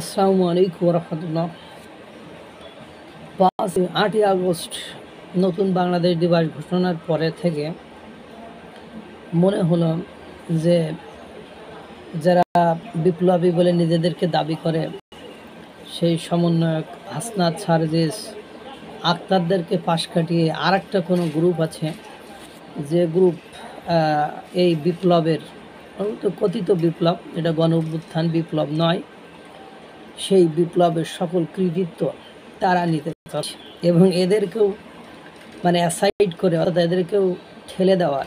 আসসালামু আলাইকুম রহমতুল্লাহ। 8ই আগস্ট নতুন বাংলাদেশ দিবস ঘোষণার পরে থেকে মনে হলো যে যারা বিপ্লবী বলে নিজেদেরকে দাবি করে সেই সমন্বয়ক হাসনাত সারজিস আক্তারদেরকে পাশ কাটিয়ে আর একটা কোনো গ্রুপ আছে, যে গ্রুপ এই বিপ্লবের কথিত বিপ্লব, এটা গণ অভ্যুত্থান বিপ্লব নয়, সেই বিপ্লবের সকল কৃতিত্ব তারা নিতে চাচ্ছে এবং এদেরকেও অ্যাসাইড করে, অর্থাৎ এদেরকেও ঠেলে দেওয়ার,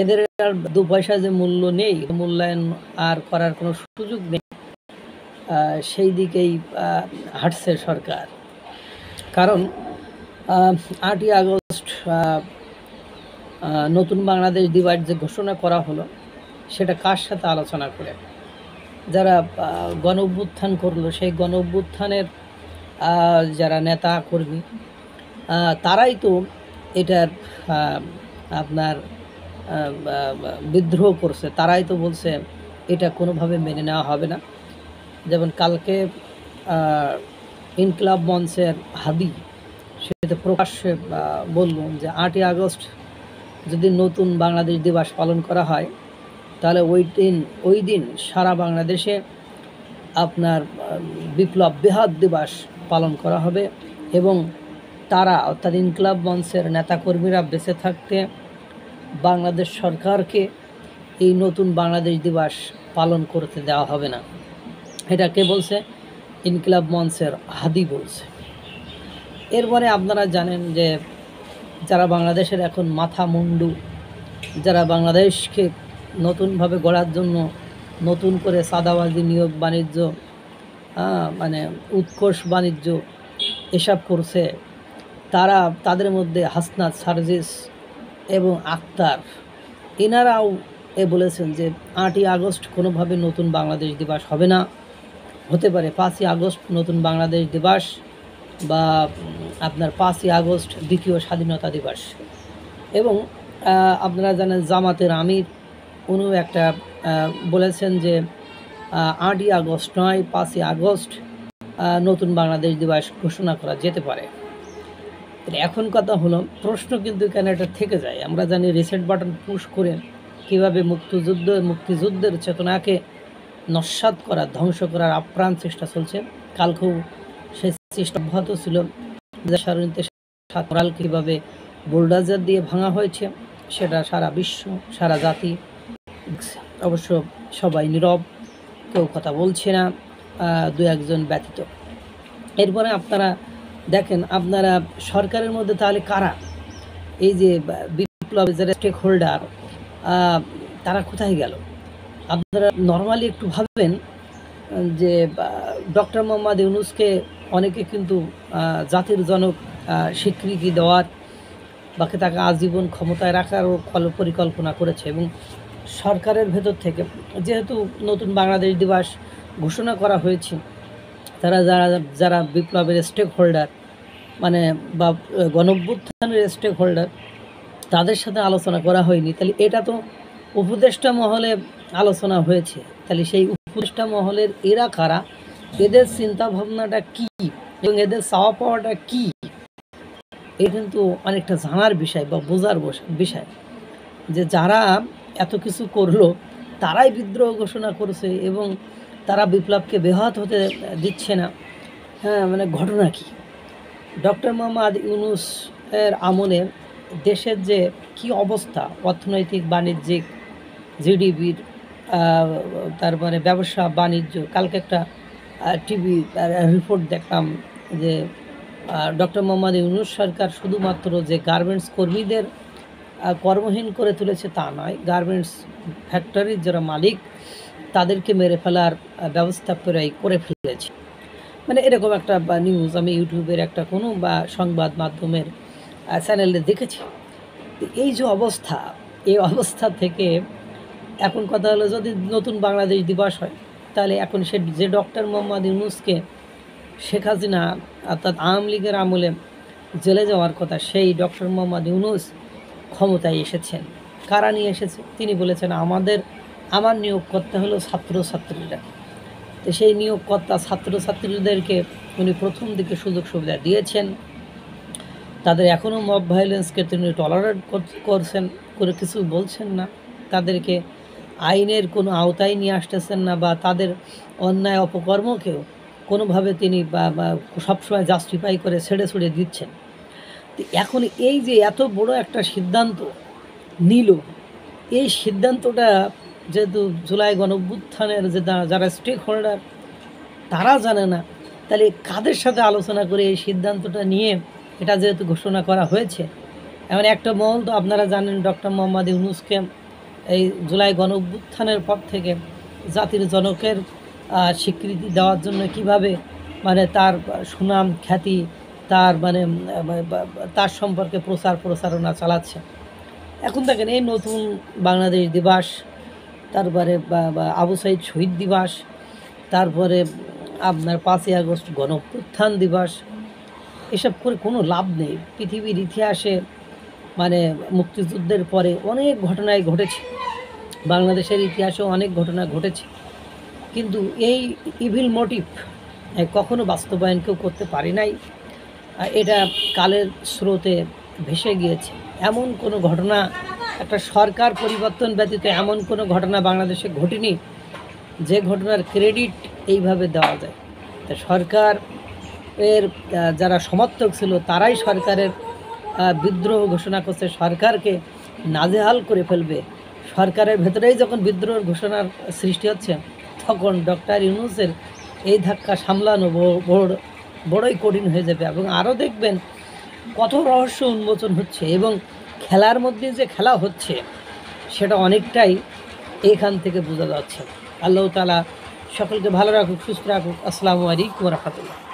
এদের আর 2 পয়সা যে মূল্য নেই, মূল্যায়ন আর করার কোনো সুযোগ নেই, সেই দিকেই হাঁটছে সরকার। কারণ 8ই আগস্ট নতুন বাংলাদেশ দিবস যে ঘোষণা করা হলো, সেটা কার সাথে আলোচনা করে? যারা গণ অভ্যুত্থান করলো, সেই গণ অভ্যুত্থানের যারা নেতা কর্মী, তারাই তো এটার আপনার বিদ্রোহ করছে, তারাই তো বলছে এটা কোনোভাবে মেনে নেওয়া হবে না। যেমন কালকে ইনকিলাব মঞ্চের হাদি সেটা প্রকাশ্যে বলল যে 8ই আগস্ট যদি নতুন বাংলাদেশ দিবস পালন করা হয়, তাহলে ওই দিন সারা বাংলাদেশে আপনার বিপ্লব বৃহৎ দিবস পালন করা হবে এবং তারা, অর্থাৎ ইনকিলাব মঞ্চের নেতাকর্মীরা বেঁচে থাকতে বাংলাদেশ সরকারকে এই নতুন বাংলাদেশ দিবস পালন করতে দেওয়া হবে না। এটা কে বলছে? ইনকিলাব মঞ্চের হাদি বলছে। এরপরে আপনারা জানেন যে যারা বাংলাদেশের এখন মাথা মুন্ডু, যারা বাংলাদেশকে নতুনভাবে গড়ার জন্য নতুন করে সাদাবাজি, নিয়োগ বাণিজ্য, উৎকোষ বাণিজ্য এসব করছে, তাদের মধ্যে হাসনাত সারজিস এবং আক্তার, এনারাও বলেছেন যে 8ই আগস্ট কোনোভাবে নতুন বাংলাদেশ দিবস হবে না। হতে পারে 5ই আগস্ট নতুন বাংলাদেশ দিবস বা আপনার 5ই আগস্ট দ্বিতীয় স্বাধীনতা দিবস। এবং আপনারা জানেন জামাতের আমির উনিও একটা বলেছেন যে 8ই আগস্ট নয়, 5ই আগস্ট নতুন বাংলাদেশ দিবস ঘোষণা করা যেতে পারে। এখন কথা হলো, প্রশ্ন কিন্তু এখানে এটা থেকে যায়। আমরা জানি রিসেট বাটন পুশ করে কীভাবে মুক্তিযুদ্ধের চেতনাকে নস্যাৎ করা, ধ্বংস করার আপ্রাণ চেষ্টা চলছে। কালকেও সেই চেষ্টা অব্যাহত ছিল। মোরাল কীভাবে বোল্ডাজার দিয়ে ভাঙা হয়েছে সেটা সারা বিশ্ব, সারা জাতি, অবশ্য সবাই নীরব, কেউ কথা বলছে না, 2-1 ব্যতীত। এরপরে আপনারা দেখেন, আপনারা সরকারের মধ্যে তাহলে কারা? এই যে বিপ্লবের যারা স্টেক হোল্ডার, তারা কোথায় গেল? আপনারা নর্মালি একটু ভাববেন যে ডক্টর মোহাম্মদ ইউনূসকে অনেকে কিন্তু জাতির জনক স্বীকৃতি দেওয়ার, বাকি তাকে আজীবন ক্ষমতায় রাখারও পরিকল্পনা করেছে। এবং সরকারের ভেতর থেকে যেহেতু নতুন বাংলাদেশ দিবস ঘোষণা করা হয়েছে, যারা বিপ্লবের স্টেক হোল্ডার বা গণঅভ্যুত্থানের স্টেক হোল্ডার, তাদের সাথে আলোচনা করা হয়নি। তাহলে এটা তো উপদেষ্টা মহলে আলোচনা হয়েছে। তাহলে সেই উপদেষ্টা মহলের এরা কারা, এদের চিন্তা ভাবনাটা কি এবং এদের চাওয়া পাওয়াটা কি, এটা কিন্তু অনেকটা জানার বিষয় বা বোঝার বিষয়। যে যারা এত কিছু করলো তারাই বিদ্রোহ ঘোষণা করছে এবং তারা বিপ্লবকে ব্যাহত হতে দিচ্ছে না। ঘটনা কি? ডক্টর মোহাম্মদ ইউনূস এর আমলে দেশের যে কি অবস্থা, অর্থনৈতিক, বাণিজ্যিক, জিডিপির, তারপরে ব্যবসা বাণিজ্য। কালকে একটা টিভি রিপোর্ট দেখলাম যে ডক্টর মোহাম্মদ ইউনূস সরকার শুধুমাত্র যে গার্মেন্টস কর্মীদের কর্মহীন করে তুলেছে তা নয়, গার্মেন্টস ফ্যাক্টরির যারা মালিক তাদেরকে মেরে ফেলার ব্যবস্থা করে ফেলেছে। এরকম একটা নিউজ আমি ইউটিউবের একটা কোনো সংবাদ মাধ্যমের চ্যানেলে দেখেছি। এই যে অবস্থা, এই অবস্থা থেকে এখন কথা হলো, যদি নতুন বাংলাদেশ দিবস হয়, তাহলে এখন যে ডক্টর মোহাম্মদ ইউনূসকে শেখ হাসিনা অর্থাৎ আওয়ামী লীগের আমলে জেলে যাওয়ার কথা, সেই ডক্টর মোহাম্মদ ইউনূস ক্ষমতায় এসেছেন। কারা নিয়ে এসেছে? তিনি বলেছেন আমার নিয়োগ করতে হলো ছাত্রছাত্রীরা। তো সেই নিয়োগকর্তা ছাত্রছাত্রীদেরকে উনি প্রথম দিকে সুযোগ সুবিধা দিয়েছেন, তাদের এখনও মব ভায়োলেন্সকে তিনি টলারেট করছেন, করে কিছু বলছেন না, তাদেরকে আইনের কোনো আওতায় নিয়ে আসতেছেন না, বা তাদের অন্যায় অপকর্মকেও কোনোভাবে তিনি বা সবসময় জাস্টিফাই করে ছেড়ে দিচ্ছেন। তো এখন এই যে এত বড় একটা সিদ্ধান্ত নিল, এই সিদ্ধান্তটা যেহেতু জুলাই গণঅভ্যুত্থানের যে যারা স্টেক হোল্ডার তারা জানে না, তাহলে কাদের সাথে আলোচনা করে এই সিদ্ধান্তটা নিয়ে এটা যেহেতু ঘোষণা করা হয়েছে, এমন একটা মহল তো আপনারা জানেন ডক্টর মোহাম্মদ ইউনূসকে এই জুলাই গণঅভ্যুত্থানের পর থেকে জাতির জনকের স্বীকৃতি দেওয়ার জন্য কিভাবে মানে তার সুনাম খ্যাতি, তার মানে তার সম্পর্কে প্রচারণা চালাচ্ছে। এখন দেখেন এই নতুন বাংলাদেশ দিবস, তারপরে আবু সাইদ শহীদ দিবস, তারপরে আপনার 5ই আগস্ট গণঅভ্যুত্থান দিবস, এসব করে কোনো লাভ নেই। পৃথিবীর ইতিহাসে মানে মুক্তিযুদ্ধের পরে অনেক ঘটনাই ঘটেছে, বাংলাদেশের ইতিহাসেও অনেক ঘটনা ঘটেছে, কিন্তু এই ইভিল মোটিভ কখনো বাস্তবায়ন কেউ করতে পারে নাই। এটা কালের স্রোতে ভেসে গিয়েছে। এমন কোনো ঘটনা, একটা সরকার পরিবর্তন ব্যতীত এমন কোনো ঘটনা বাংলাদেশে ঘটেনি যে ঘটনার ক্রেডিট এইভাবে দেওয়া যায়। তা সরকারের যারা সমর্থক ছিল তারাই সরকারের বিদ্রোহ ঘোষণা করছে, সরকারকে নাজেহাল করে ফেলবে। সরকারের ভেতরেই যখন বিদ্রোহের ঘোষণার সৃষ্টি হচ্ছে, তখন ডক্টর ইউনূসের এই ধাক্কা সামলানো বড়ই কঠিন হয়ে যাবে। এবং আরও দেখবেন কত রহস্য উন্মোচন হচ্ছে, এবং খেলার মধ্যে যে খেলা হচ্ছে সেটা অনেকটাই এখান থেকে বোঝা যাচ্ছে। আল্লাহ তাআলা সকলকে ভালো রাখুক, সুস্থ রাখুক। আসসালামু আলাইকুম ওয়া রাহমাতুল্লাহ।